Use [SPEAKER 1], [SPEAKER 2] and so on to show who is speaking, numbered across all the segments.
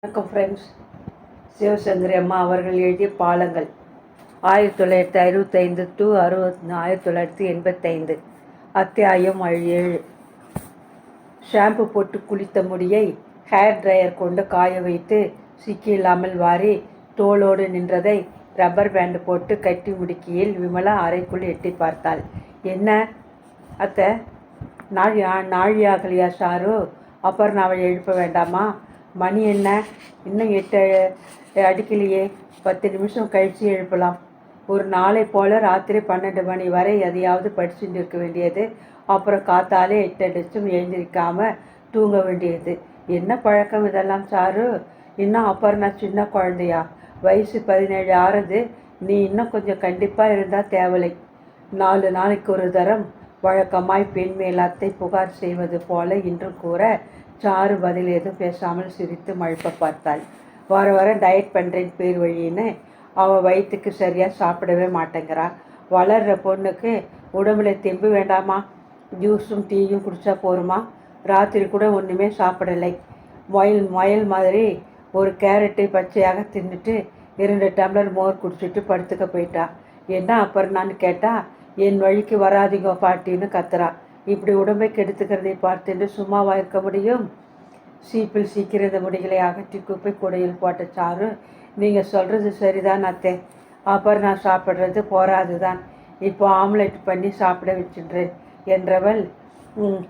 [SPEAKER 1] வணக்கம் ஃப்ரெண்ட்ஸ். சிவசங்கரி அம்மா அவர்கள் எழுதிய பாலங்கள் 1965 to 1985. அத்தியாயம் 7. ஷாம்பு போட்டு குளித்த முடியை ஹேர் ட்ரையர் கொண்டு காய வைத்து சிக்கியில்லாமல் வாரி தோளோடு நின்றதை ரப்பர் பேண்டு போட்டு கட்டி முடுக்கியில் விமலா அறைக்குள் எட்டி பார்த்தாள். என்ன அத்தை, நாழியாகலையா சாரு? அப்புறம் அவளை எழுப்ப வேண்டாமா? மணி என்ன? இன்னும் 8 அடிக்கலையே. 10 நிமிஷம் கழித்து எழுப்பலாம். ஒரு நாளை போல் ராத்திரி 12 மணி வரை எதையாவது படிச்சுட்டு இருக்க வேண்டியது. அப்புறம் காத்தாலே 8 அடிச்சும் எழுந்திருக்காமல் தூங்க வேண்டியது. என்ன பழக்கம் இதெல்லாம் சாரு? இன்னும் அப்புறம் நான் சின்ன குழந்தையா? வயசு 17 ஆறுது. நீ இன்னும் கொஞ்சம் கண்டிப்பாக இருந்தால் தேவலை. 4 நாளைக்கு ஒரு தரம் வழக்கமாய் பெண் மேல் அத்தை புகார் செய்வது போல இன்றும் கூற சாரு பதில் எதுவும் பேசாமல் சிரித்து மழுப்ப பார்த்தாள். வர வர டயட் பண்ணுறேன் பேர் வழின்னு அவள் வயிற்றுக்கு சரியாக சாப்பிடவே மாட்டேங்கிறான். வளர்கிற பொண்ணுக்கு உடம்புல தெம்பு வேண்டாமா? ஜூஸும் டீயும் குடித்தா போருமா? ராத்திரி கூட ஒன்றுமே சாப்பிடலை. முயல் மாதிரி ஒரு கேரட்டு பச்சையாக தின்னுட்டு 2 டம்ளர் மோர் குடிச்சிட்டு படுத்துக்க போயிட்டா. என்ன அப்புறம் நான் கேட்டால் என் வழிக்கு வராதிங்க பாட்டின்னு கத்துறா. இப்படி உடம்பை கெடுத்துக்கிறதை பார்த்துட்டு சும்மாவா இருக்க முடியும்? சீப்பில் சீக்கிரம் இந்த முடிகளை அகற்றி குப்பை கூடையில் போட்ட சாரு, நீங்கள் சொல்கிறது சரிதான் அத்தை. அப்புறம் நான் சாப்பிட்றது போராது தான். இப்போ ஆம்லெட் பண்ணி சாப்பிட வச்சுன்றேன் என்றவள்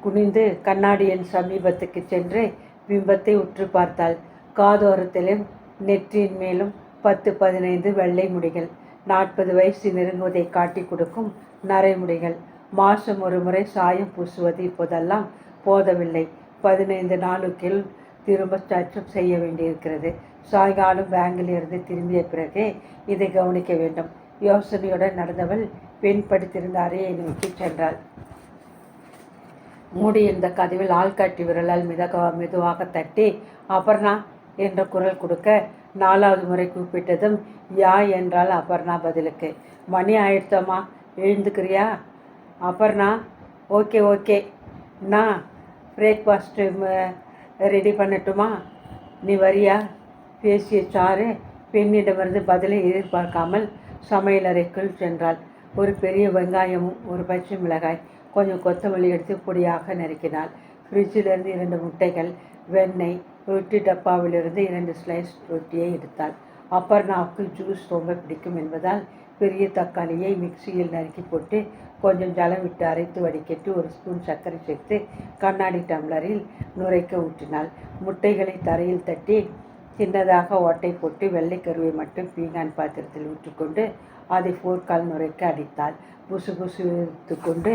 [SPEAKER 1] குனிந்து கண்ணாடியின் சமீபத்துக்கு சென்று பிம்பத்தை உற்று பார்த்தாள். காதோரத்திலும் நெற்றியின் மேலும் 10-15 வெள்ளை முடிகள். 40 வயசு நெருங்குவதை காட்டி கொடுக்கும் நரைமுடிகள். மாதம் ஒரு முறை சாயம் பூசுவது இப்போதெல்லாம் போதவில்லை. 15 நாளுக்கில் திரும்ப சர்ச்சம் செய்ய வேண்டியிருக்கிறது. சாயங்காலம் பேங்கிலிருந்து திரும்பிய பிறகே இதை கவனிக்க வேண்டும். யோசனையுடன் நடந்தவள் பெண் படுத்திருந்த அறையை நோக்கி சென்றாள். மூடியிருந்த கதவில் ஆள்காட்டி விரலால் மெதுவாக தட்டி அபர்ணா என்ற குரல் கொடுக்க 4வது முறை கூப்பிட்டதும் யா என்றால் அபர்ணா பதிலுக்கு. மணி ஆயிடுத்தோமா, எழுந்துக்கிறியா? அபர்ணா ஓகே. நான் பிரேக்ஃபாஸ்ட்டு ரெடி பண்ணட்டுமா? நீ வரியா? பேசிய சாரு பெண்ணிடமிருந்து பதிலை எதிர்பார்க்காமல் சமையலறைக்குள் சென்றாள். ஒரு பெரிய வெங்காயமும் ஒரு பச்சை மிளகாய் கொஞ்சம் கொத்தமல்லி எடுத்து பொடியாக நறுக்கினாள். ஃப்ரிட்ஜிலிருந்து 2 முட்டைகள், வெண்ணெய், ரொட்டி டப்பாவிலிருந்து 2 ஸ்லைஸ் ரொட்டியை எடுத்தாள். அபர்ணாவுக்கு ஜூஸ் ரொம்ப பிடிக்கும் என்பதால் பெரிய தக்காளியை மிக்சியில் நறுக்கி போட்டு கொஞ்சம் ஜலம் விட்டு அரைத்து வடிகட்டி 1 ஸ்பூன் சர்க்கரை சேர்த்து கண்ணாடி டம்ளரில் நுரைக்க ஊற்றினாள். முட்டைகளை தரையில் தட்டி சின்னதாக ஓட்டை போட்டு வெள்ளை கருவை மட்டும் பீங்கான் பாத்திரத்தில் ஊற்றிக்கொண்டு அதை ஃபோர்க்கால் நுரைக்க அடித்தாள். புசு கொண்டு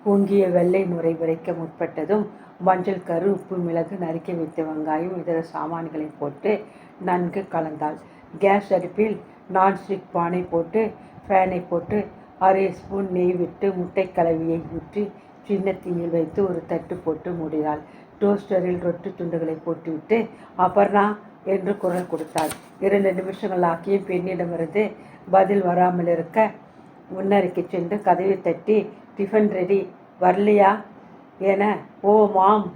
[SPEAKER 1] பொங்கிய வெள்ளை நுரை விரைக்க முற்பட்டதும் மஞ்சள் கரு, உப்பு, மிளகு, நறுக்கி வைத்த வெங்காயம், இதர சாமான்களை போட்டு நன்கு கலந்தாள். கேஸ் அடுப்பில் நான்ஸ்டிக் பானை போட்டு ஃபேனை போட்டு 1/2 ஸ்பூன் நெய் விட்டு முட்டை கலவியை ஊற்றி சின்ன தீயில் வைத்து ஒரு தட்டு போட்டு மூடினாள். டோஸ்டரில் ரொட்டி துண்டுகளை போட்டுவிட்டு அபர்ணா என்று குரல் கொடுத்தாள். 2 நிமிஷங்கள் ஆக்கிய பெண்ணிடமிருந்து பதில் வராமல் இருக்க முன்னறைக்கு சென்று கதவை தட்டி டிஃபன் ரெடி, வரலையா என ஓ மாம்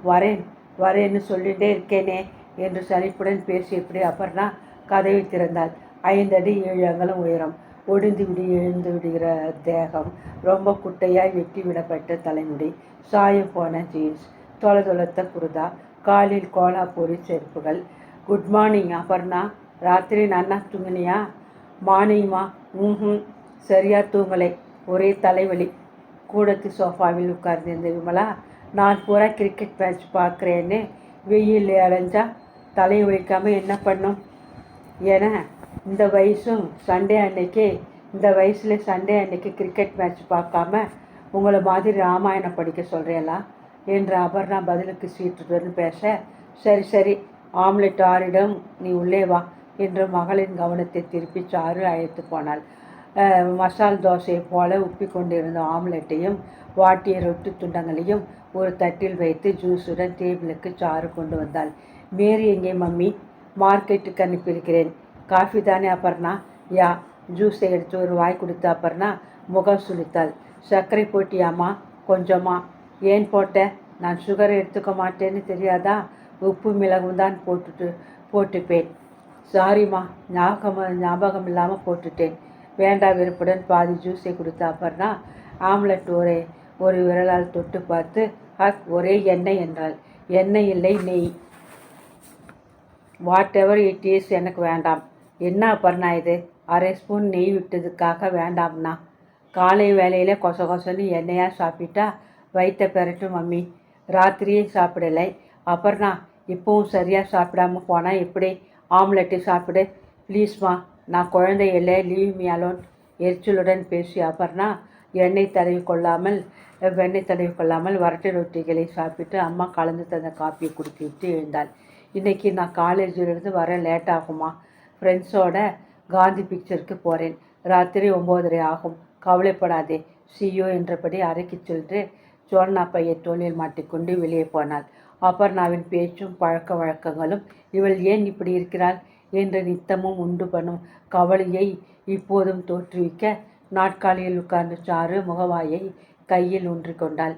[SPEAKER 1] வரேன்னு சொல்லிகிட்டே இருக்கேனே என்று சலிப்புடன் பேசியபடி அபர்ணா கதவை திறந்தாள். 5 அடி 7 அங்குலம் உயரம், ஒடிந்து எழுந்து விடுகிற தேகம், ரொம்ப குட்டையாய் வெட்டி விடப்பட்ட தலைமுடி, சாயம் போன ஜீன்ஸ், தொலைத்த குருதா, காலில் கோலாப்பூரி செருப்புகள். குட் மார்னிங் அபர்ணா, ராத்திரி நன்னா தூங்கினியா? மார்னிங்மா. சரியாக தூங்கலை, ஒரே தலைவலி. கூடத்து சோஃபாவில் உட்கார்ந்திருந்த விமலா, நான் பூரா கிரிக்கெட் மேட்ச் பார்க்குறேன்னு வெயில் அலைஞ்சா தலை வலிக்காமல் என்ன பண்ணும் என இந்த வயசில் சண்டே அன்னைக்கு கிரிக்கெட் மேட்ச் பார்க்காம உங்களை மாதிரி ராமாயணம் படிக்க சொல்கிறேங்களா என்று அபர்ணா பதிலுக்கு சீட்டுடன் பேச, சரி ஆம்லெட் ஆறிடம், நீ உள்ளே வா என்று மகளின் கவனத்தை திருப்பி சாரு அழைத்து போனாள். மசால் தோசையை போல உப்பி கொண்டிருந்த ஆம்லெட்டையும் வாட்டிய ரொட்டி துண்டங்களையும் ஒரு தட்டில் வைத்து ஜூஸுடன் டேபிளுக்கு சாரு கொண்டு வந்தாள். மேரி எங்கே மம்மி? மார்க்கெட்டுக்கு அனுப்பியிருக்கிறேன். காஃபி தானே அபர்ணா? யா. ஜூஸை எடுத்து ஒரு வாய் கொடுத்த அபர்ணா முகம் சுளித்தாள். சர்க்கரை போட்டியாம்மா? கொஞ்சமா. ஏன் போட்ட? நான் சுகரை எடுத்துக்க மாட்டேன்னு தெரியாதா? உப்பு மிளகும் தான் போட்டுப்பேன். சாரிம்மா, ஞாபகம் இல்லாமல் போட்டுட்டேன். வேண்டா வெறுப்புடன் பாதி ஜூஸை கொடுத்த அபர்ணா ஆம்லெட் ஒரு விரலால் தொட்டு பார்த்து ஒரே எண்ணெய் என்றாள். எண்ணெய் இல்லை, நெய். வாட் எவர் இட் இஸ், எனக்கு வேண்டாம். என்ன அபர்ணா இது? அரை ஸ்பூன் நெய் விட்டதுக்காக வேண்டாம்னா? காலை வேலையில் கொசன்னு எண்ணெயாக சாப்பிட்டா வயிற்ற பெறட்டும் மம்மி. ராத்திரியே சாப்பிடலை. அபர்ணா, இப்போவும் சரியாக சாப்பிடாம போனால் எப்படி? ஆம்லெட்டு சாப்பிடு ப்ளீஸ்மா. நான் குழந்தை இல்லை, லீவ் மீ அலோன். எரிச்சலுடன் பேசிய அபர்ணா வெண்ணெய் தடவி கொள்ளாமல் வரட்டு ரொட்டிகளை சாப்பிட்டு அம்மா கலந்து தந்த காப்பியை குடித்துவிட்டு எழுந்தாள். இன்றைக்கி நான் காலேஜிலிருந்து வர லேட் ஆகுமா? ஃப்ரெண்ட்ஸோட காந்தி பிக்சருக்கு போகிறேன். ராத்திரி 9:30 ஆகும். கவலைப்படாதே, சியோ என்றபடி அறைக்கு சென்று சோழனா பையை தோளில் மாட்டிக்கொண்டு வெளியே போனாள். அபர்ணாவின் பேச்சும் பழக்க வழக்கங்களும் இவள் ஏன் இப்படி இருக்கிறாள் என்று நித்தமும் உண்டு பண்ணும் கவலையை இப்போதும் தோற்றுவிக்க நாட்காலியில் உட்கார்ந்து சாரு முகவாயை கையில் ஊன்றிக்கொண்டாள்.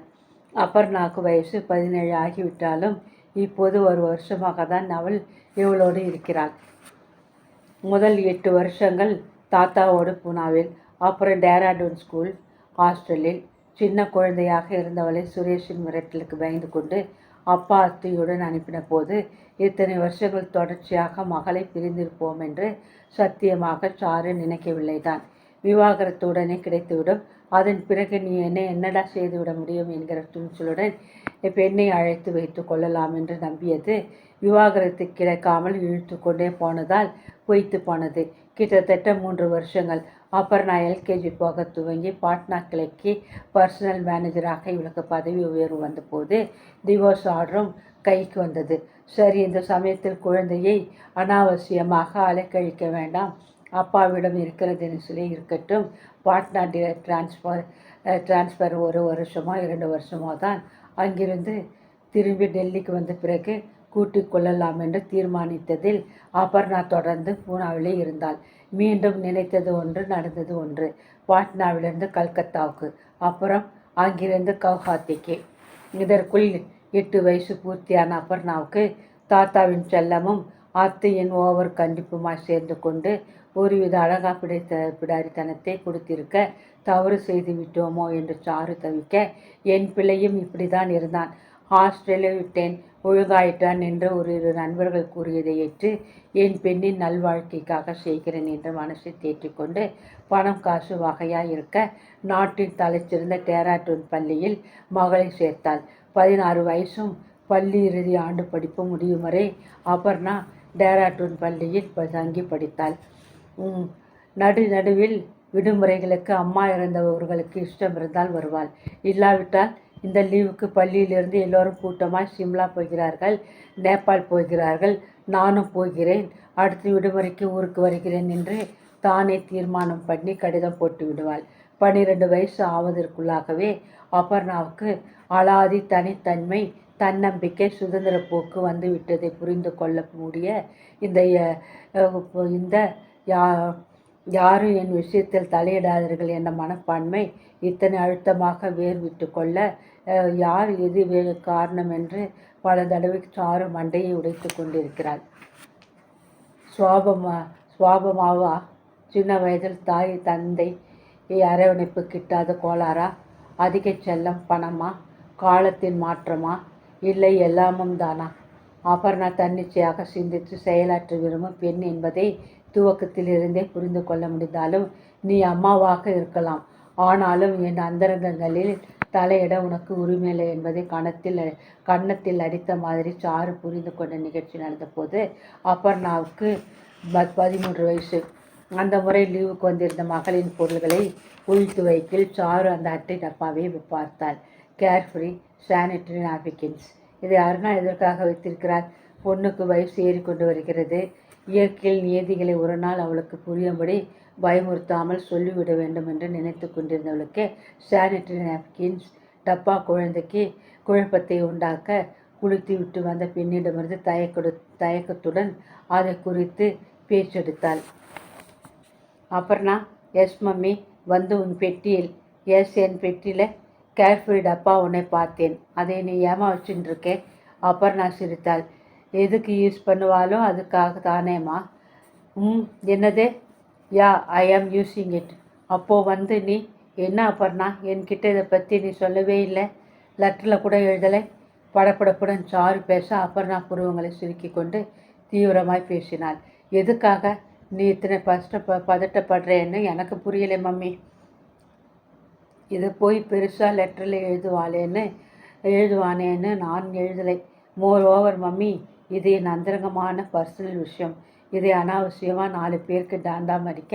[SPEAKER 1] அபர்ணாவுக்கு வயசு 17 ஆகிவிட்டாலும் இப்போது ஒரு வருஷமாக தான் அவள் இவளோடு இருக்கிறாள். முதல் 8 வருஷங்கள் தாத்தாவோடு பூனாவில், அப்புறம் டேராடூன் ஸ்கூல் ஹாஸ்டலில். சின்ன குழந்தையாக இருந்தவளை சுரேஷின் மிரட்டலுக்கு பயந்து கொண்டு அப்பா அத்தையுடன் அனுப்பின போது இத்தனை வருஷங்கள் தொடர்ச்சியாக மகளை பிரிந்திருப்போம் என்று சத்தியமாக சாரு நினைக்கவில்லைதான். விவாகரத்து உடனே கிடைத்துவிடும், அதன் பிறகு நீ என்னடா செய்துவிட முடியும் என்கிற துணிச்சலுடன் பெண்ணை அழைத்து வைத்து கொள்ளலாம் என்று நம்பியது விவாகரத்து கிடைக்காமல் இழுத்து கொண்டே போனதால் பொய்த்து போனது. கிட்டத்தட்ட 3 வருஷங்கள். அபர்ணா எல்கேஜி போக துவங்கி பாட்னா கிளைக்கு பர்சனல் மேனேஜராக இவளுக்கு பதவி உயர்வு வந்தபோது டிவோர்ஸ் ஆர்டரும் கைக்கு வந்தது. சரி, இந்த சமயத்தில் குழந்தையை அனாவசியமாக அலைக்கழிக்க வேண்டாம், அப்பாவிடம் இருக்கிற தினசிலே இருக்கட்டும். பாட்னா டிரான்ஸ்ஃபர் 1 வருஷமோ 2 வருஷமோ தான். அங்கிருந்து திரும்பி டெல்லிக்கு வந்த பிறகு கூட்டிக் கொள்ளலாம் என்று தீர்மானித்ததில் அபர்ணா தொடர்ந்து பூனாவிலே இருந்தாள். மீண்டும் நினைத்தது ஒன்று, நடந்தது ஒன்று. பாட்னாவிலிருந்து கல்கத்தாவுக்கு, அப்புறம் அங்கிருந்து கவுஹாத்திக்கு. இதற்குள் 8 வயசு பூர்த்தியான அபர்ணாவுக்கு தாத்தாவின் செல்லமும் அத்தையின் ஓவர் கண்டிப்புமாய் சேர்ந்து கொண்டு ஒருவித அழகா பிடாரித்தனத்தை கொடுத்திருக்க தவறு செய்து விட்டோமோ என்று சாரு தவிக்க, என் பிள்ளையும் இப்படிதான் இருந்தான், ஹாஸ்டலில் விட்டேன், ஒழுங்காயிட்டான் என்று 1 நண்பர்கள் கூறியதை ஏற்று என் பெண்ணின் நல்வாழ்க்கைக்காக செய்கிறேன் என்று மனசை தேற்றிக்கொண்டு பணம் காசு வகையாக இருக்க நாட்டின் தலைச்சிறந்த டேராடூன் பள்ளியில் மகளை சேர்த்தாள். 16 வயசும் பள்ளி இறுதி ஆண்டு படிப்பு முடியும் வரை அபர்ணா டேராடூன் பள்ளியில் தங்கி படித்தாள். நடுவில் விடுமுறைகளுக்கு அம்மா இறந்தவர்களுக்கு இஷ்டம் இருந்தால் வருவாள். இல்லாவிட்டால் இந்த லீவுக்கு பள்ளியிலிருந்து எல்லோரும் கூட்டமாக சிம்லா போகிறார்கள், நேபாள் போகிறார்கள், நானும் போகிறேன், அடுத்த விடுமுறைக்கு ஊருக்கு வருகிறேன் என்று தானே தீர்மானம் பண்ணி கடிதம் போட்டு விடுவாள். 12 வயசு ஆவதற்குள்ளாகவே அபர்ணாவுக்கு அலாதி தனித்தன்மை, தன்னம்பிக்கை, சுதந்திர போக்கு வந்துவிட்டதை புரிந்து கொள்ள முடிய இந்த யாரும் என் விஷயத்தில் தலையிடாதீர்கள் என்ற மனப்பான்மை இத்தனை அழுத்தமாக விட்டு கொள்ள யார் எது காரணம் என்று பல தடவை சாரு மண்டையை உடைத்து கொண்டிருக்கிறாள். சுவாபமாவா? சின்ன வயதில் தாய் தந்தை அரவணைப்பு கிட்டாத கோளாறா? அதிக செல்லம், பணமா? காலத்தின் மாற்றமா? இல்லை எல்லாமும் தானா? அபர்ணா தன்னிச்சையாக சிந்தித்து செயலாற்ற விரும்பும் பெண் என்பதை துவக்கத்திலிருந்தே புரிந்து கொள்ள முடிந்தாலும், நீ அம்மாவாக இருக்கலாம், ஆனாலும் என் அந்தரங்கங்களில் தலையிட உனக்கு உரிமையில்லை என்பதை கன்னத்தில் அடித்த மாதிரி சாரு புரிந்து கொண்ட நிகழ்ச்சி நடந்தபோது அபர்ணாவுக்கு 13 வயசு. அந்த முறை லீவுக்கு வந்திருந்த மகளின் பொருள்களை ஒழித்து வைக்கில் சாரு அந்த அட்டை டப்பாவை பார்த்தாள். Carefree sanitary napkins. இதை அருணா எதற்காக வைத்திருக்கிறார்? பொண்ணுக்கு வயசு ஏறிக்கொண்டு வருகிறது. இயற்கையில் நியதிகளை ஒரு நாள் அவளுக்கு புரியும்படி பயமுறுத்தாமல் சொல்லிவிட வேண்டும் என்று நினைத்து கொண்டிருந்தவளுக்கு சானிட்டரி நாப்கின்ஸ் டப்பா குழந்தைக்கு குழப்பத்தை உண்டாக்க குளித்து விட்டு வந்த பெண்ணிடமிருந்து தயக்கத்துடன் அதை குறித்து பேச்செடுத்தாள். அபர்ணா, எஸ் மம்மி, வந்து உன் பெட்டியில். எஸ், என் பெட்டியில் கேர்ஃப்ரீ டப்பா உன்னை பார்த்தேன், அதை நீ ஏமா வச்சுருக்கே? அபர்ணா சிரித்தாள். எதுக்கு யூஸ் பண்ணுவாளோ அதுக்காக தானேம்மா. என்னது? யா, ஐ ஆம் யூஸிங் இட். அப்போது வந்து நீ என்ன அபர்ணா, என்கிட்ட இதை பற்றி நீ சொல்லவே இல்லை, லெட்டரில் கூட எழுதலை. படப்படப்புடன் சாரு பேச அபர்ணா புருவங்களை சுருக்கி கொண்டு தீவிரமாய் பேசினாள். எதுக்காக நீ இத்தனை பதட்டப்படுறேன்னு எனக்கு புரியலை மம்மி. இதை போய் பெருசாக லெட்டரில் எழுதுவானேன்னு நான் எழுதலை. மோர் ஓவர் மம்மி, இது என் அந்தரங்கமான பர்சனல் விஷயம். இதை அனாவசியமாக 4 பேருக்கு டாண்டாம் அடிக்க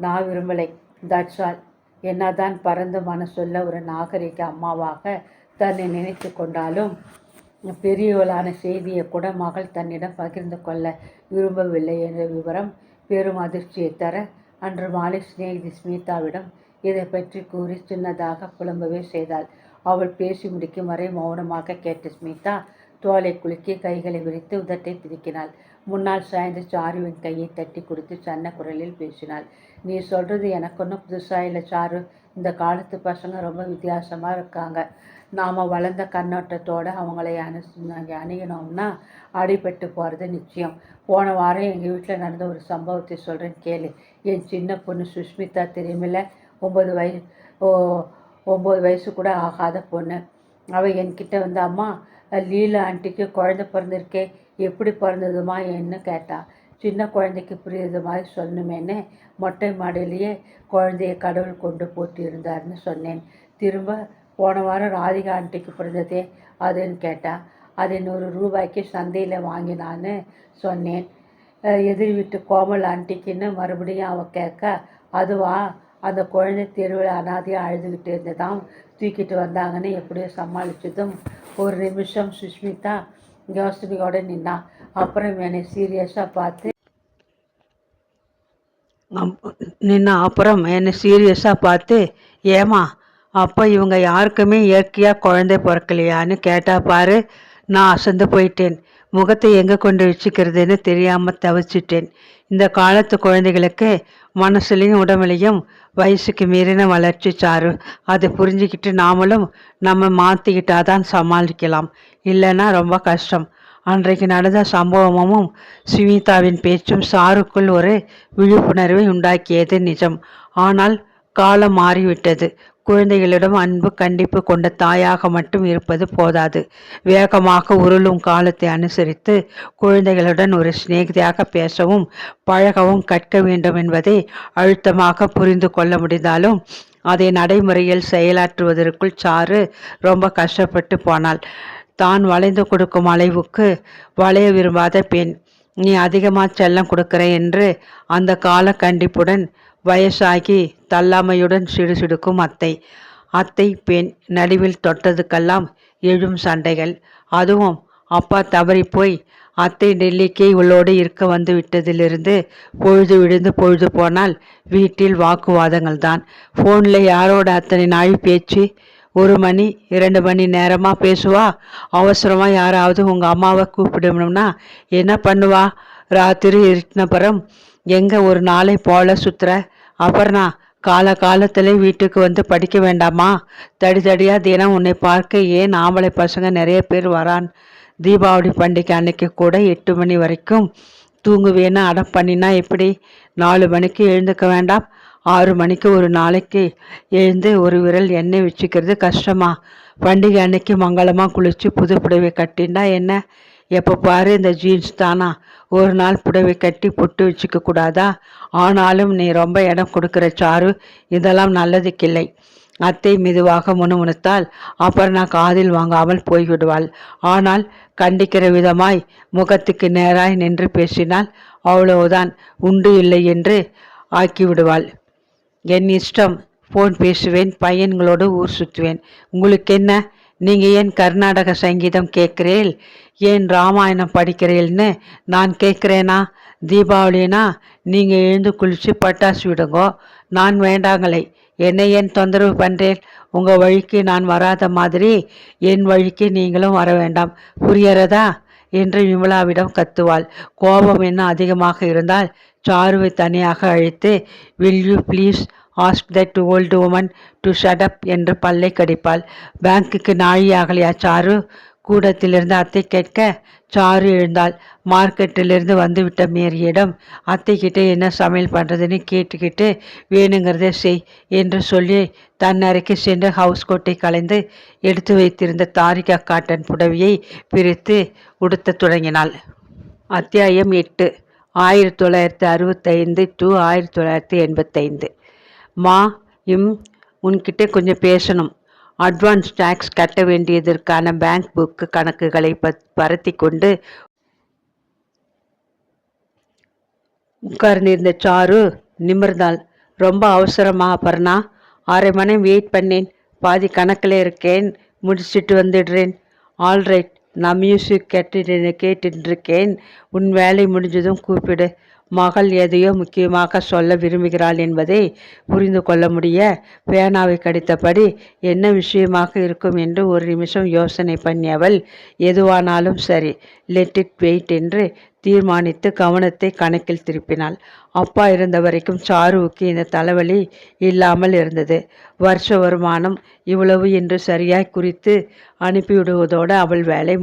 [SPEAKER 1] நான் விரும்பலை. That's all. என்னதான் பறந்து மனசுள்ள ஒரு நாகரிக அம்மாவாக தன்னை நினைத்து கொண்டாலும் பெரியவளான செய்தியை கூட மகள் தன்னிடம் பகிர்ந்து கொள்ள விரும்பவில்லை என்ற விவரம் பெரும் அதிர்ச்சியை தர அன்று மாலை சிநேகிதி ஸ்மிதாவிடம் இதை பற்றி கூறி சின்னதாக புலம்பவே செய்தாள். அவள் பேசி முடிக்கும் வரை மௌனமாக கேட்ட ஸ்மிதா தோலை குலுக்கி கைகளை விரித்து உதட்டை பிதுக்கினாள். முன்னால் சாய்ந்து சாருவின் கையை தட்டி கொடுத்து சன்ன குரலில் பேசினாள். நீ சொல்கிறது எனக்கு ஒன்றும் புதுசாக இல்லை சாரு. இந்த காலத்து பசங்க ரொம்ப வித்தியாசமாக இருக்காங்க. நாம் வளர்ந்த கண்ணோட்டத்தோடு அவங்களை அணுகினோம்னா அடிபட்டு போகிறது நிச்சயம். போன வாரம் எங்கள் வீட்டில் நடந்த ஒரு சம்பவத்தை சொல்கிறேன் கேளு. என் சின்ன பொண்ணு சுஷ்மிதா தெரியுமில்ல, 9 வயசு கூட ஆகாத பொண்ணு. அவள் என்கிட்ட வந்து, அம்மா லீலா ஆண்டிக்கு குழந்தை பிறந்திருக்கே, எப்படி பிறந்ததுமா என்ன கேட்டா. சின்ன குழந்தைக்கு புரியுறது மாதிரி சொல்லணுமேன்னு மொட்டை மாடிலேயே குழந்தைய கடவுள் கொண்டு போட்டு இருந்தார்னு சொன்னேன். திரும்ப போன வாரம் ராதிகா ஆண்டிக்கு பிறந்ததே அதுன்னு கேட்டா. அதை 100 ரூபாய்க்கு சந்தையில் வாங்கினான்னு சொன்னேன். எதிர் வீட்டு கோமல் ஆண்டிக்குன்னு மறுபடியும் அவள் கேட்க, அதுவா, அந்த குழந்தை தெருவில் அனாதையாக அழுதுகிட்டு இருந்ததாம், தூக்கிட்டு வந்தாங்கன்னு எப்படியோ சமாளித்ததும். ஒரு நிமிஷம் சுஷ்மிதா யோசனையோடு நின்னா. அப்புறம் என்னை சீரியஸாக பார்த்து ஏமா, அப்போ இவங்க யாருக்குமே இயற்கையாக குழந்தை பிறக்கலையான்னு கேட்டா பாரு. நான் அசந்து போயிட்டேன். முகத்தை எங்கே கொண்டு வச்சுக்கிறதுன்னு தெரியாமல் தவிச்சிட்டேன். இந்த காலத்து குழந்தைகளுக்கு மனசுலையும் உடம்புலையும் வயசுக்கு மீறின வளர்ச்சி சாரு. அதை புரிஞ்சுக்கிட்டு நாமளும் நம்ம மாற்றிக்கிட்டாதான் சமாளிக்கலாம், இல்லைன்னா ரொம்ப கஷ்டம். அன்றைக்கு நடந்த சம்பவமும் ஸ்மிதாவின் பேச்சும் சாருக்குள் ஒரு விழிப்புணர்வை உண்டாக்கியது நிஜம். ஆனால் காலம் மாறிவிட்டது. குழந்தைகளிடம் அன்பு கண்டிப்பு கொண்ட தாயாக மட்டும் இருப்பது போதாது. வேகமாக உருளும் காலத்தை அனுசரித்து குழந்தைகளுடன் ஒரு சிநேகிதியாக பேசவும் பழகவும் கற்க வேண்டும் என்பதை அழுத்தமாக புரிந்து கொள்ள முடிந்தாலும் அதை நடைமுறையில் செயலாற்றுவதற்குள் சாரு ரொம்ப கஷ்டப்பட்டு போனாள். தான் வளைந்து கொடுக்கும் அளவுக்கு வளைய விரும்பாத பெண். நீ அதிகமாக செல்லம் கொடுக்கிற என்று அந்த கால கண்டிப்புடன் வயசாகி தள்ளாமையுடன் சிடுசிடுக்கும் அத்தை பெண் நடுவில் தொட்டதுக்கெல்லாம் எழும் சண்டைகள். அதுவும் அப்பா தவறி போய் அத்தை டெல்லிக்கே இவளோடு இருக்க வந்து விட்டதிலிருந்து பொழுது விழுந்து பொழுது போனால் வீட்டில் வாக்குவாதங்கள் தான். ஃபோனில் யாரோட அத்தனை நாள் பேச்சு? 1 மணி 2 மணி நேரமாக பேசுவா. அவசரமாக யாராவது உங்கள் அம்மாவை கூப்பிடணும்னா என்ன பண்ணுவா? ராத்திரி இருட்டினப்புறம் எங்கே ஒரு நாளை போல சுற்றுற அபர்ணா? காலத்தில் வீட்டுக்கு வந்து படிக்க வேண்டாமா? தடியாக தினம் உன்னை பார்க்க ஏன் ஆம்பளை பசங்க நிறைய பேர் வரான். தீபாவளி பண்டிகை அன்னைக்கு கூட 8 மணி வரைக்கும் தூங்குவேன்னு அடம் பண்ணினா எப்படி? 4 மணிக்கு எழுந்துக்க வேண்டாம்? 6 மணிக்கு ஒரு நாளைக்கு எழுந்து ஒரு விரல் எண்ணெய் வச்சுக்கிறது கஷ்டமா? பண்டிகை அன்னைக்கு மங்களமாக குளித்து புது புடவை கட்டினா என்ன? எப்போ பாரு இந்த ஜீன்ஸ் தானா? ஒரு நாள் புடவை கட்டி பொட்டு வச்சுக்க கூடாதா? ஆனாலும் நீ ரொம்ப இடம் கொடுக்குற சாரு, இதெல்லாம் நல்லதுக்கில்லை. அத்தை மெதுவாக முணுமுணுத்தால் அப்புறம் நான் காதில் வாங்காமல் போய்விடுவாள். ஆனால் கண்டிக்கிற விதமாய் முகத்துக்கு நேராய் நின்று பேசினால் அவ்வளவுதான், உண்டு இல்லை என்று ஆக்கிவிடுவாள். என் இஷ்டம். ஃபோன் பேசுவேன், பையன்களோடு ஊர் சுற்றுவேன். உங்களுக்கு என்ன? நீங்கள் ஏன் கர்நாடக சங்கீதம் கேட்குறேன், ஏன் ராமாயணம் படிக்கிறேன்னு நான் கேட்குறேனா? தீபாவளினா நீங்கள் எழுந்து குளித்து பட்டாசு விடுங்கோ, நான் வேண்டாங்களே. என்னை ஏன் தொந்தரவு பண்ணுறேன்? உங்கள் வழிக்கு நான் வராத மாதிரி என் வழிக்கு நீங்களும் வர வேண்டாம், புரியறதா என்று விமலாவிடம் கத்துவாள். கோபம் என்ன அதிகமாக இருந்தால் சாருவை தனியாக அழைத்து will you please ask that old woman to shut up என்று பல்லை கடிப்பாள். பேங்க்குக்கு நாழியாகலையா சாரு? கூடத்திலிருந்து அத்தை கேட்க சாரு எழுந்தாள். மார்க்கெட்டிலிருந்து வந்துவிட்ட மேரியிடம் அத்தைக்கிட்ட என்ன சமையல் பண்ணுறதுன்னு கேட்டுக்கிட்டு வேணுங்கிறத செய் என்று சொல்லி தன் அறைக்கு சென்று ஹவுஸ் கோட்டை கலைந்து எடுத்து வைத்திருந்த தாரிகா காட்டன் புடவையை பிரித்து உடுத்த தொடங்கினாள். அத்தியாயம் 8. 1965 to 1985. மா உன்கிட்ட கொஞ்சம் பேசணும். அட்வான்ஸ் டேக்ஸ் கட்ட வேண்டியதற்கான பேங்க் புக்கு கணக்குகளை பரத்தி கொண்டு உட்கார்ந்திருந்த சாரு நிமிர்ந்தாள். ரொம்ப அவசரமா அபர்ணா? 1/2 மணி வெயிட் பண்ணேன். பாதி கணக்கில் இருக்கேன், முடிச்சுட்டு வந்துடுறேன். ஆல்ரைட், நான் மியூசிக் கேட்டுருக்கேன். உன் வேலை முடிஞ்சதும் கூப்பிடு. மகள் எதையோ முக்கியமாக சொல்ல விரும்புகிறாள் என்பதை புரிந்து கொள்ள முடிய பேனாவை கடித்தபடி என்ன விஷயமாக இருக்கும் என்று ஒரு நிமிஷம் யோசனை பண்ணியவள் எதுவானாலும் சரி, லெட் இட் வெயிட் என்று தீர்மானித்து கவனத்தை கணக்கில் திருப்பினாள். அப்பா இருந்த வரைக்கும் சாருவுக்கு இந்த தலைவலி இல்லாமல் இருந்தது. வருஷ வருமானம் இவ்வளவு என்று சரியாய் குறித்து அனுப்பிவிடுவதோடு அவள் வேலை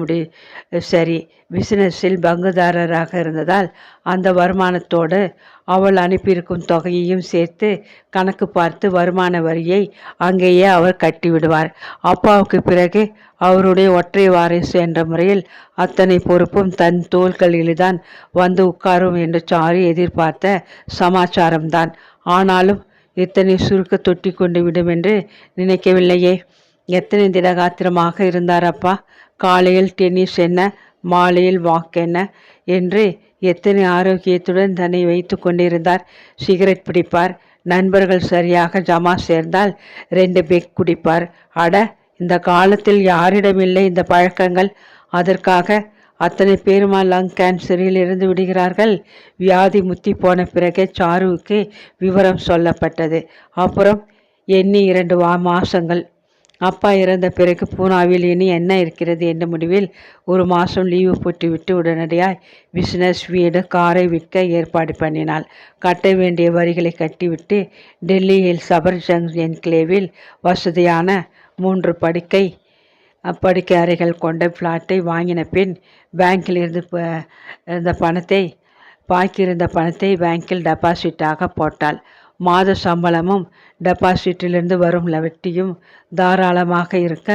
[SPEAKER 1] சரி, பிசினஸில் பங்குதாரராக இருந்ததால் அந்த வருமானத்தோடு அவள் அனுப்பியிருக்கும் தொகையையும் சேர்த்து கணக்கு பார்த்து வருமான வரியை அங்கேயே அவர் கட்டிவிடுவார். அப்பாவுக்கு பிறகு அவருடைய ஒற்றை வாரிசு என்ற முறையில் அத்தனை பொறுப்பும் தன் தோள்களில்தான் வந்து உட்காரும் என்று சாரு எதிர்பார்த்த சமாச்சாரம்தான். ஆனாலும் இத்தனை சுருக்க தொட்டி கொண்டு விடும் என்று நினைக்கவில்லையே. எத்தனை திடகாத்திரமாக இருந்தார் அப்பா. காலையில் டென்னிஸ் என்ன, மாலையில் வாக் என்ன என்று எத்தனை ஆரோக்கியத்துடன் தன்னை வைத்து கொண்டிருந்தார். சிகரெட் பிடிப்பார். நண்பர்கள் சரியாக ஜமா சேர்ந்தால் 2 பெக் குடிப்பார். அட, இந்த காலத்தில் யாரிடமில்லை இந்த பழக்கங்கள்? அதற்காக அத்தனை பேருமா லங் கேன்சரில் இருந்து விடுகிறார்கள்? வியாதி முத்தி போன பிறகே சாருவுக்கு விவரம் சொல்லப்பட்டது. அப்புறம் எண்ணி 2 மாசங்கள். அப்பா இறந்த பிறகு பூனாவில் இனி என்ன இருக்கிறது என்ற முடிவில் 1 மாதம் லீவு போட்டுவிட்டு உடனடியாய் பிஸ்னஸ், வீடு, காரை விற்க ஏற்பாடு பண்ணினாள். கட்ட வேண்டிய வரிகளை கட்டிவிட்டு டெல்லியில் சபர்ஜங் என்க்ளேவில் வசதியான 3 படுக்கை அறைகள் கொண்ட ஃப்ளாட்டை வாங்கின பின் பாக்கியிருந்த பணத்தை பேங்கில் டெபாசிட்டாக போட்டாள். மாத சம்பளமும் டெபாசிட்டிலிருந்து வரும் வட்டியும் தாராளமாக இருக்க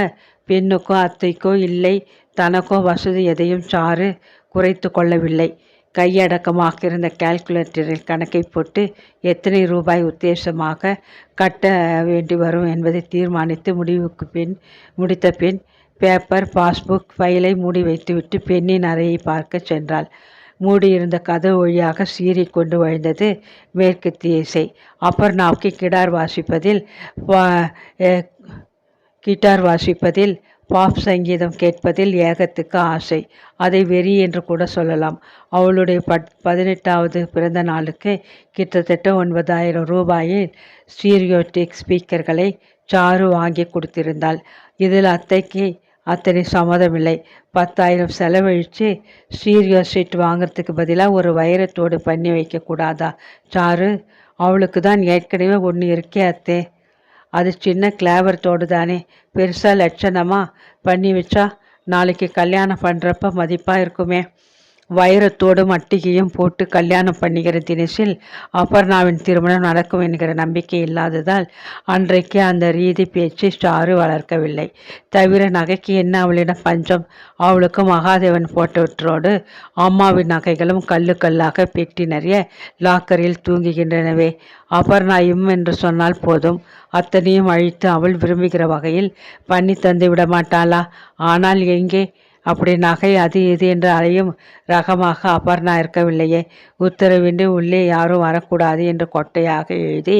[SPEAKER 1] பெண்ணுக்கோ அத்தைக்கோ இல்லை தனக்கோ வசதி எதையும் சாரு குறைத்து கொள்ளவில்லை. கையடக்கமாக இருந்த கால்குலேட்டரில் கணக்கை போட்டு எத்தனை ரூபாய் உத்தேசமாக கட்ட வேண்டி வரும் என்பதை தீர்மானித்து முடித்த பின் பேப்பர், பாஸ்புக், ஃபைலை மூடி வைத்துவிட்டு பெண்ணின் அறையை பார்க்க சென்றாள். மூடியிருந்த கதவு வழியாக சீறிக்கொண்டு வழிந்தது மேற்கத்திய இசை. அபர்ணாவுக்கு கிட்டார் வாசிப்பதில் பாப் சங்கீதம் கேட்பதில் ஏகத்துக்கு ஆசை. அதை வெறி என்று கூட சொல்லலாம். அவளுடைய 18வது பிறந்த நாளுக்கு கிட்டத்தட்ட 9,000 ரூபாயில் ஸ்டீரியோடிக் ஸ்பீக்கர்களை சாரு வாங்கி கொடுத்திருந்தாள். இதில் அத்தைக்கு அத்தனை சம்மதமில்லை. 10,000 செலவழித்து ஸ்டீரியோ செட் வாங்கிறதுக்கு பதிலாக ஒரு வைரத்தோடு பண்ணி வைக்கக்கூடாதா சாரு? அவளுக்கு தான் ஏற்கனவே ஒன்று இருக்கே அத்தே. அது சின்ன கிளாவர் தோடு தானே, பெருசாக லட்சணமாக பண்ணி வச்சா நாளைக்கு கல்யாணம் பண்ணுறப்ப மதிப்பாக இருக்குமே. வைரத்தோடு மட்டிகையும் போட்டு கல்யாணம் பண்ணிக்கிற தினேஷில் அபர்ணாவின் திருமணம் நடக்கும் என்கிற நம்பிக்கை இல்லாததால் அன்றைக்கு அந்த ரீதி பேச்சு சாரு வளர்க்கவில்லை. தவிர நகைக்கு என்ன அவளிடம் பஞ்சம்? அவளுக்கு மகாதேவன் போட்டவற்றோடு அம்மாவின் நகைகளும் கல்லாக பெட்டி நிறைய லாக்கரில் தூங்குகின்றனவே. அபர்ணா என்று சொன்னால் போதும், அத்தனையும் அழித்து அவள் விரும்புகிற வகையில் பண்ணி தந்து விட மாட்டாளா? ஆனால் எங்கே? அப்படி நகை அது இது என்று அலையும் ரகமாக அபர்ணா இருக்கவில்லையே. உத்தரவின்றி உள்ளே யாரும் வரக்கூடாது என்று கொட்டையாக எழுதி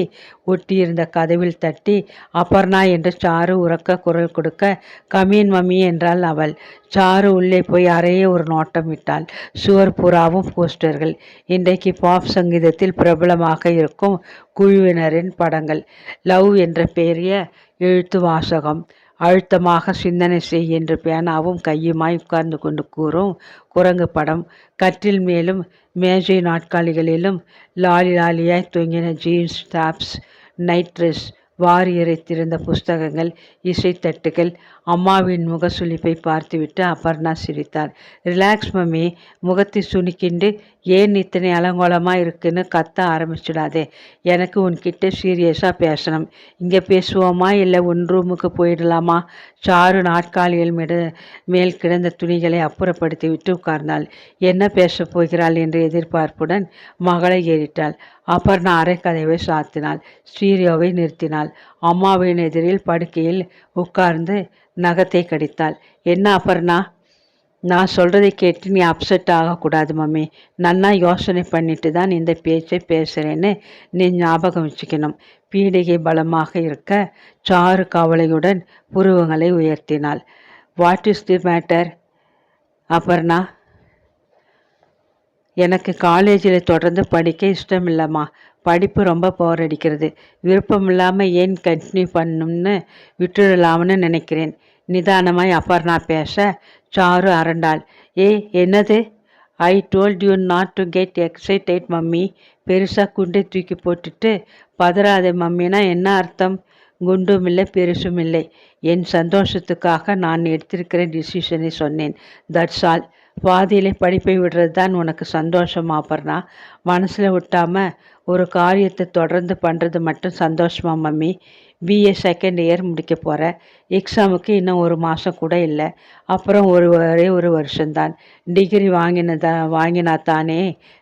[SPEAKER 1] ஒட்டியிருந்த கதவில் தட்டி அபர்ணா என்று சாரு உரக்க குரல் கொடுக்க கமீன் மம்மி என்றாள் அவள். சாரு உள்ளே போய் அறையே ஒரு நோட்டம் விட்டாள். சுவர் புறாவும் போஸ்டர்கள். இன்றைக்கு பாப் சங்கீதத்தில் பிரபலமாக இருக்கும் குழுவினரின் படங்கள். லவ் என்ற பெரிய எழுத்து வாசகம். அழுத்தமாக சிந்தனை செய் என்று பேனாவும் கையுமாய் உட்கார்ந்து கொண்டு கூறும் குரங்கு படம். கட்டில் மேலும் மேஜை நாட்காலிகளிலும் லாலியாய் தொங்கின ஜீன்ஸ் டாப்ஸ், நைட் ட்ரெஸ், வாரி இறைத்திருந்த புஸ்தகங்கள், இசைத்தட்டுகள், அம்மாவின் முகசுளிப்பை பார்த்துவிட்டு அபர்ணா சிரித்தாள். ரிலாக்ஸ் மம்மி, முகத்தை சுணுக்கிண்டு ஏன் இத்தனை அலங்கோலமாக இருக்குன்னு கத்த ஆரம்பிச்சிடாதே. எனக்கு உன்கிட்ட சீரியஸாக பேசணும். இங்கே பேசுவோமா இல்லை உன் ரூமுக்கு போயிடலாமா? சாரு நாட்காலியில் மேல் கிடந்த துணிகளை அப்புறப்படுத்தி விட்டு உட்கார்ந்தாள். என்ன பேசப் போகிறாள் என்று எதிர்பார்ப்புடன் மகளை ஏறிட்டாள். அபர்ணா அரைக்கதவை சாத்தினாள். ஸ்டீரியோவை நிறுத்தினாள். அம்மாவின் எதிரில் படுக்கையில் உட்கார்ந்து நகத்தை கடித்தாள். என்ன அபர்ணா, நான் சொல்கிறதை கேட்டு நீ அப்செட் ஆகக்கூடாது மம்மி. நன்னா யோசனை பண்ணிட்டு தான் இந்த பேச்சை பேசுகிறேன்னு நீ ஞாபகம் வச்சுக்கணும். பீடிகை பலமாக இருக்க சாரு கவலையுடன் புருவங்களை உயர்த்தினாள். What is the matter Aparna? எனக்கு காலேஜில் தொடர்ந்து படிக்க இஷ்டம் இல்லைம்மா. படிப்பு ரொம்ப போர் அடிக்கிறது. விருப்பம் இல்லாமல் ஏன் கண்டினியூ பண்ணணும்னு விட்டுடலாம்னு நினைக்கிறேன். நிதானமாய் அபர்ணா பேச சாரு அரண்டாள். என்னது? I told you not to get excited mummy. பெருசாக குண்டை தூக்கி போட்டுட்டு பதறாத மம்மினா என்ன அர்த்தம்? குண்டும் இல்லை பெருசும் இல்லை. என் சந்தோஷத்துக்காக நான் எடுத்திருக்கிற டிசிஷனை சொன்னேன். That's all. பாதியிலே படிப்பை விடுறது தான் உனக்கு சந்தோஷமா அபர்ணா? மனசில் விட்டாமல் ஒரு காரியத்தை தொடர்ந்து பண்ணுறது மட்டும் சந்தோஷமா மம்மி? பிஏ செகண்ட் இயர் முடிக்க போகிறேன். எக்ஸாமுக்கு இன்னும் ஒரு மாதம் கூட இல்லை. அப்புறம் ஒரே ஒரு வருஷம்தான். டிகிரி வாங்கினா தானே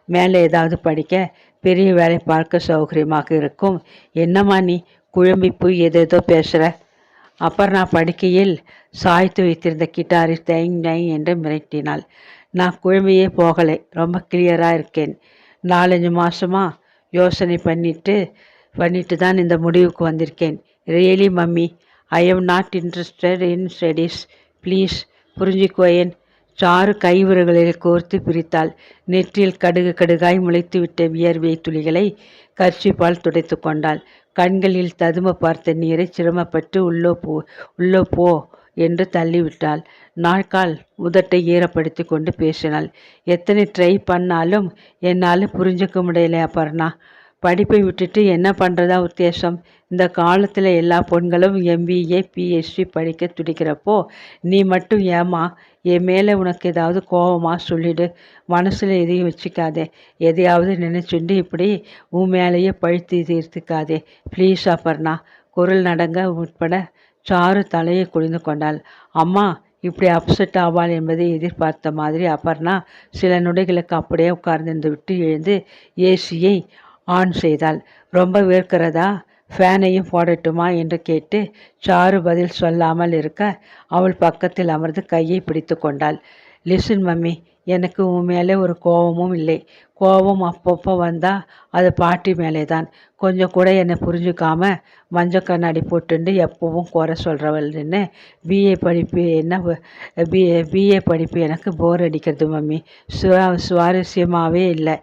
[SPEAKER 1] மேலே ஏதாவது படிக்க பெரிய வேலை பார்க்க சௌகரியமாக இருக்கும். என்னம்மா நீ குழம்பி போய் ஏதேதோ பேசுகிற? அபர்ணா படுக்கையில் சாய்த்து வைத்திருந்த கிட்டாரை தைங் தைங் என்று மிரட்டினாள். நான் குழம்பியே போகலை, ரொம்ப கிளியராக இருக்கேன். 4-5 மாதமாக யோசனை பண்ணிட்டு தான் இந்த முடிவுக்கு வந்திருக்கேன். Really mummy, I am not interested in studies. Please புரிஞ்சுக்கோயேன். சாரு கைவிரல்களில் கோர்த்து பிரித்தாள். நெற்றியில் கடுகாய் முளைத்து விட்ட வியர்வை துளிகளை கர்ச்சிப்பால் துடைத்து கொண்டாள். கண்களில் ததும பார்த்த நீரை சிரமப்பட்டு உள்ளோ போ என்று தள்ளிவிட்டாள். நாட்கால் உதட்டை ஈரப்படுத்தி கொண்டு பேசினாள். எத்தனை ட்ரை பண்ணாலும் என்னால் புரிஞ்சுக்க முடியல அபர்ணா. படிப்பை விட்டுட்டு என்ன பண்ணுறதா உத்தேசம்? இந்த காலத்தில் எல்லா பெண்களும் MBA PhD படிக்க துடிக்கிறப்போ நீ மட்டும் ஏமா? என் மேலே உனக்கு ஏதாவது கோபமாக சொல்லிடு. மனசில் எதையும் வச்சுக்காதே. எதையாவது நினச்சுண்டு இப்படி உன் மேலேயே பழுத்து தீர்த்துக்காதே ப்ளீஸ் அபர்ணா. குரல் நடங்க உட்பட சாரு தலையை குனிந்து கொண்டாள். அம்மா இப்படி அப்செட் ஆவாள் என்பதை எதிர்பார்த்த மாதிரி அபர்ணா சில நொடிகளுக்கு அப்படியே உட்கார்ந்து விட்டு எழுந்து ஏசியை ஆன் செய்தாள். ரொம்ப வேர்க்கிறதா? ஃபேனையும் போடட்டுமா என்று கேட்டு சாரு பதில் சொல்லாமல் இருக்க அவள் பக்கத்தில் அமர்ந்து கையை பிடித்து கொண்டாள். லிசன் மம்மி, எனக்கு உன் மேலே ஒரு கோபமும் இல்லை. கோபம் அப்பப்போ வந்தால் அது பாட்டி மேலே தான். கொஞ்சம் கூட என்னை புரிஞ்சுக்காம மஞ்சள் கண்ணாடி போட்டுண்டு எப்பவும் குறை சொல்கிறவள்னு பிஏ படிப்பு எனக்கு போர் அடிக்கிறது மம்மி. சுவாரஸ்யமாகவே இல்லை.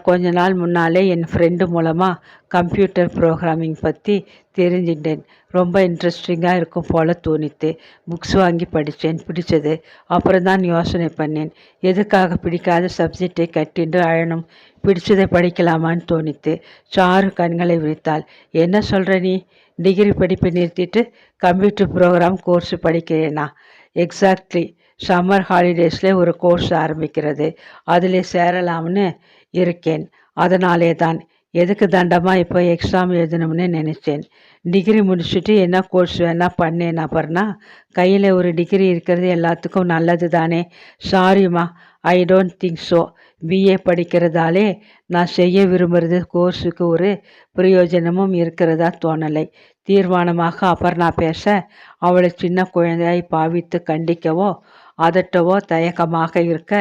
[SPEAKER 1] கொஞ்ச நாள் முன்னாலே என் ஃப்ரெண்டு மூலமாக கம்ப்யூட்டர் ப்ரோக்ராமிங் பற்றி தெரிஞ்சிட்டேன். ரொம்ப இன்ட்ரெஸ்டிங்காக இருக்கும் போல் தோணித்து. புக்ஸ் வாங்கி படித்தேன், பிடிச்சது. அப்புறம் தான் யோசனை பண்ணேன், எதுக்காக பிடிக்காத சப்ஜெக்டை கட்டிண்டு அழணும், பிடிச்சதை படிக்கலாமான்னு தோணித்து. சாரு கண்களை விரித்தாள். என்ன சொல்கிற நீ? டிகிரி படிப்பை நிறுத்திட்டு கம்ப்யூட்டர் ப்ரோக்ராம் கோர்ஸ் படிக்கிறேனா? எக்ஸாக்ட்லி. சம்மர் ஹாலிடேஸில் ஒரு கோர்ஸ் ஆரம்பிக்கிறது, அதில் சேரலாம்னு இருக்கேன். அதனாலே தான். எதுக்கு தண்டமாக இப்போ எக்ஸாம் எழுதணும்னு நினச்சேன். டிகிரி முடிச்சுட்டு என்ன கோர்ஸ் வேணால் பண்ணேன் அபர்ணா. கையில் ஒரு டிகிரி இருக்கிறது எல்லாத்துக்கும் நல்லது தானே? சாரிம்மா, I don't think so. BA படிக்கிறதாலே நான் செய்ய விரும்புகிறது கோர்ஸுக்கு ஒரு பிரயோஜனமும் இருக்கிறதா தோணலை. தீர்மானமாக அபர்ணா பேச அவளை சின்ன குழந்தையாய் பாவித்து கண்டிக்கவோ அதட்டவோ தயக்கமாக இருக்க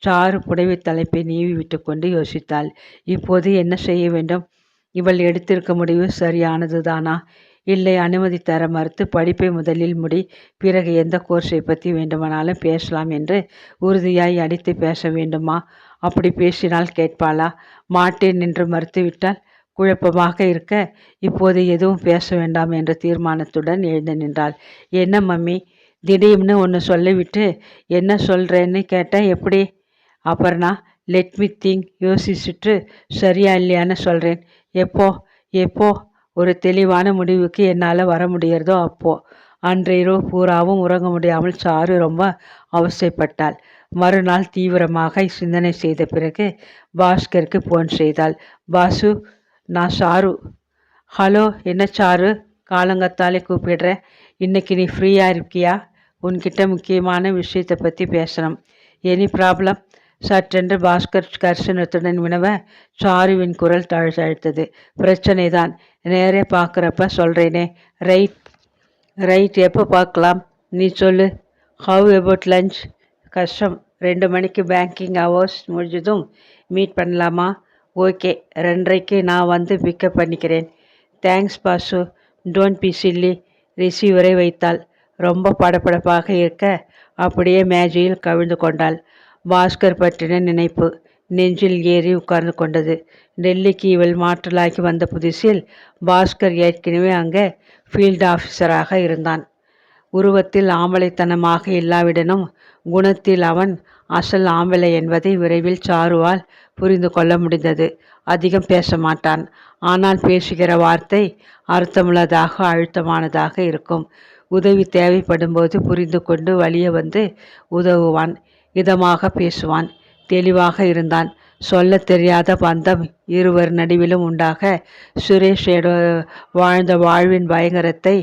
[SPEAKER 1] சாரு புடவை தலைப்பை நீவி விட்டு கொண்டு யோசித்தாள். இப்போது என்ன செய்ய வேண்டும்? இவள் எடுத்திருக்க முடிவு சரியானது தானா? இல்லை அனுமதி தர மறுத்து படிப்பை முதலில் முடி, பிறகு எந்த கோர்ஸை பற்றி வேண்டுமானாலும் பேசலாம் என்று உறுதியாய் அடித்து பேச வேண்டுமா? அப்படி பேசினால் கேட்பாளா? மாட்டேன் என்று மறுத்துவிட்டால் குழப்பமாக இருக்க இப்போது எதுவும் பேச வேண்டாம் என்ற தீர்மானத்துடன் எழுந்து நின்றாள். என்ன மம்மி, திடீர்னு ஒன்று சொல்லிவிட்டு என்ன சொல்கிறேன்னு கேட்டால் எப்படி? Aparna, let me think. யோசிச்சுட்டு சரியா இல்லையான்னு சொல்கிறேன். எப்போ ஒரு தெளிவான முடிவுக்கு என்னால் வர முடியறதோ அப்போ. அன்றிரவு பூராவும் உறங்க முடியாமல் சாரு ரொம்ப அவசைப்பட்டாள். மறுநாள் தீவிரமாக சிந்தனை செய்த பிறகு பாஸ்கருக்கு போன் செய்தாள். பாசு, நான் சாரு. ஹலோ, என்ன சாரு, காலங்கத்தாலே கூப்பிடுறேன். இன்னைக்கு நீ ஃப்ரீயாக இருக்கியா? உன்கிட்ட முக்கியமான விஷயத்தை பற்றி பேசணும். Any problem? சற்றென்று பாஸ்கர் கர்ஷனத்துடன் வினவ சாருவின் குரல் தழுத்தழுத்தது. பிரச்சனை தான், நேரே பார்க்குறப்ப சொல்கிறேனே. ரைட் ரைட், எப்போ பார்க்கலாம் நீ சொல்லு. How about lunch? கஷ்டம், 2 மணிக்கு பேங்கிங் ஹவர்ஸ் முடிஞ்சதும் மீட் பண்ணலாமா? ஓகே, 2:30க்கு நான் வந்து பிக்கப் பண்ணிக்கிறேன். Thanks Basu, don't be silly. ரிசீவரை வைத்தாள். ரொம்ப படபடப்பாக இருக்க அப்படியே மேஜையில் கவிழ்ந்து கொண்டாள். பாஸ்கர் பற்றின நினைப்பு நெஞ்சில் ஏறி உட்கார்ந்து கொண்டது. டெல்லிக்கு இவள் மாற்றலாகி வந்த புதுசில் பாஸ்கர் ஏற்கனவே அங்கே ஃபீல்டு ஆஃபீஸராக இருந்தான். உருவத்தில் ஆம்பளைத்தனமாக இல்லாவிடனும் குணத்தில் அவன் அசல் ஆம்பளை என்பதை விரைவில் சாருவால் புரிந்து கொள்ள முடிந்தது. அதிகம் பேச மாட்டான், ஆனால் பேசுகிற வார்த்தை அர்த்தமுள்ளதாக அழுத்தமானதாக இருக்கும். உதவி தேவைப்படும்போது புரிந்து கொண்டு வழிய வந்து உதவுவான். இதமாக பேசுவான். தெளிவாக இருந்தான். சொல்ல தெரியாத பந்தம் இருவர் நடுவிலும் உண்டாக சுரேஷ் வாழ்ந்த வாழ்வின் பயங்கரத்தை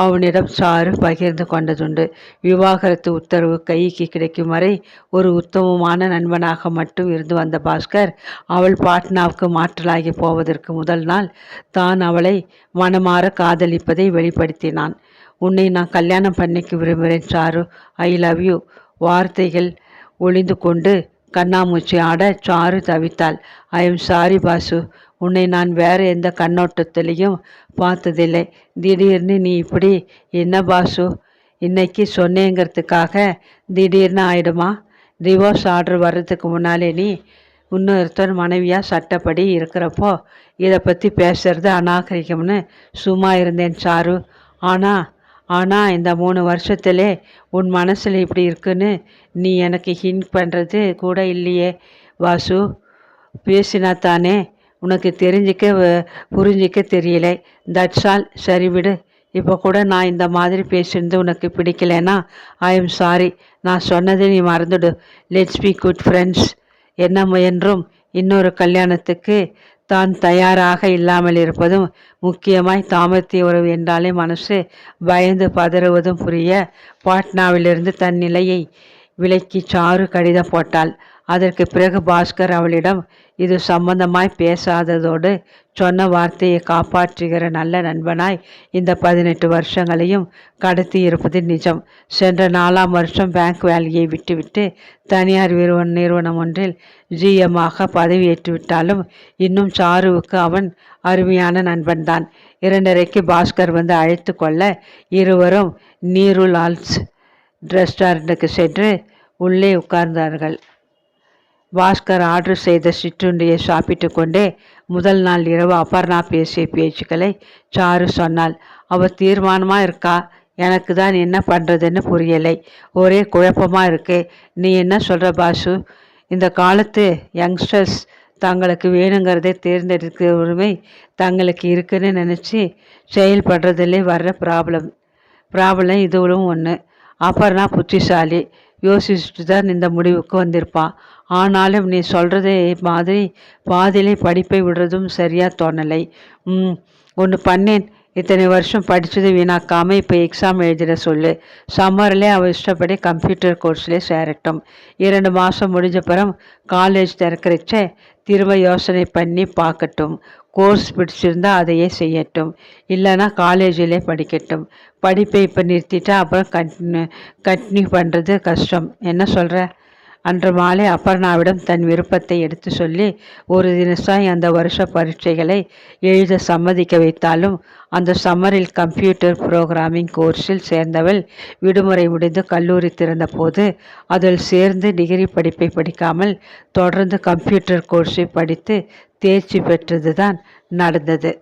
[SPEAKER 1] அவனிடம் சாரு பகிர்ந்து கொண்டதுண்டு. விவாகரத்து உத்தரவு கைக்கு கிடைக்கும் வரை ஒரு உத்தமமான நண்பனாக மட்டும் இருந்து வந்த பாஸ்கர் அவள் பாட்னாவுக்கு மாற்றலாகி போவதற்கு முதல் நாள் தான் அவளை மனமாற காதலிப்பதை வெளிப்படுத்தினான். உன்னை நான் கல்யாணம் பண்ணிக்க விரும்புகிறேன் சாரு, ஐ லவ் யூ. வார்த்தைகள் ஒளிந்து கொண்டு கண்ணாமூச்சி ஆட சாரு தவித்தாள். ஐ எம் சாரி பாசு, உன்னை நான் வேறு எந்த கண்ணோட்டத்திலையும் பார்த்ததில்லை. திடீர்னு நீ இப்படி. என்ன பாசு, இன்னைக்கு சொன்னேங்கிறதுக்காக திடீர்னு ஆயிடுமா? டிவோர்ஸ் ஆர்டர் வர்றதுக்கு முன்னாலே நீ இன்னொருத்தர் மனைவியாக சட்டப்படி இருக்கிறப்போ இதை பற்றி பேசுறது அநாகரிகம்னு சும்மா இருந்தேன் சாரு. ஆனால் இந்த 3 வருஷத்திலே உன் மனசில் இப்படி இருக்குன்னு நீ எனக்கு ஹிண்ட் பண்ணுறது கூட இல்லையே வாசு. பேசினா தானே உனக்கு புரிஞ்சிக்க தெரியல. That's all. சரி விடு. இப்போ கூட நான் இந்த மாதிரி பேசியிருந்து உனக்கு பிடிக்கலன்னா ஐ எம் சாரி. நான் சொன்னதை நீ மறந்துடு. Let's be good friends. என்ன முயன்றும் இன்னொரு கல்யாணத்துக்கு தான் தயாராக இல்லாமல் இருப்பதும், முக்கியமாய் தாமத்திய உறவு என்றாலே மனசு பயந்து பதறுவதும் புரிய பாட்னாவிலிருந்து தன் நிலையை விலக்கி சாரு கடிதம் போட்டாள். அதற்கு பிறகு பாஸ்கர் அவளிடம் இது சம்பந்தமாய் பேசாததோடு சொன்ன வார்த்தையை காப்பாற்றுகிற நல்ல நண்பனாய் இந்த 18 வருஷங்களையும் கடத்தி இருப்பது நிஜம். சென்ற 4ஆம் வருஷம் பேங்க் வேலையை விட்டுவிட்டு தனியார் நிறுவனம் ஒன்றில் ஜிஎம்மாக பதவியேற்றுவிட்டாலும் இன்னும் சாருவுக்கு அவன் அருமையான நண்பன்தான். 2:30க்கு பாஸ்கர் வந்து அழைத்து கொள்ள இருவரும் நீருல் ஆல்ஸ் ரெஸ்டாரண்ட்டுக்கு சென்று உள்ளே உட்கார்ந்தார்கள். பாஸ்கர் ஆர்டர் செய்த சிற்றுண்டியை சாப்பிட்டு கொண்டே முதல் நாள் இரவு அபர்ணா பேசிய பேச்சுக்களை சாரு சொன்னாள். அவள் தீர்மானமாக இருக்கா. எனக்கு தான் என்ன பண்ணுறதுன்னு புரியலை. ஒரே குழப்பமாக இருக்கு. நீ என்ன சொல்கிற பாசு? இந்த காலத்து யங்ஸ்டர்ஸ் தங்களுக்கு வேணுங்கிறதை தேர்ந்தெடுக்கிற உரிமை தங்களுக்கு இருக்குன்னு நினச்சி செயல்படுறதுலே வர்ற ப்ராப்ளம் இதுவும் ஒன்று. அபர்ணா புத்திசாலி. யோசிச்சுட்டு தான் இந்த முடிவுக்கு வந்திருப்பான். ஆனாலும் நீ சொல்கிறதே மாதிரி பாதியிலே படிப்பை விடுறதும் சரியாக தோணலை. ஒன்று பண்ணேன். இத்தனை வருஷம் படித்தது வீணாக்காமல் இப்போ எக்ஸாம் எழுதிட சொல்லு. சம்மரில் அவள் இஷ்டப்படி கம்ப்யூட்டர் கோர்ஸ்லேயே சேரட்டும். 2 மாதம் முடிஞ்ச பிறம் காலேஜ் திறக்கிறச்ச திரும்ப யோசனை பண்ணி பார்க்கட்டும். கோர்ஸ் பிடிச்சிருந்தா அதையே செய்யட்டும். இல்லைன்னா காலேஜிலே படிக்கட்டும். படிப்பை இப்போ நிறுத்திட்டா அப்புறம் கண்டினியூ பண்ணுறது கஷ்டம். என்ன சொல்கிற? அன்று மாலை அபர்ணாவிடம் தன் விருப்பத்தை எடுத்து சொல்லி ஒரு தினசாய் அந்த வருஷ பரீட்சைகளை எழுத சம்மதிக்க வைத்தாலும் அந்த சம்மரில் கம்ப்யூட்டர் புரோகிராமிங் கோர்ஸில் சேர்ந்தவள் விடுமுறை முடிந்து கல்லூரி திறந்த போது அதில் சேர்ந்து டிகிரி படிப்பை படிக்காமல் தொடர்ந்து கம்ப்யூட்டர் கோர்ஸை படித்து தேர்ச்சி பெற்றது தான் நடந்தது.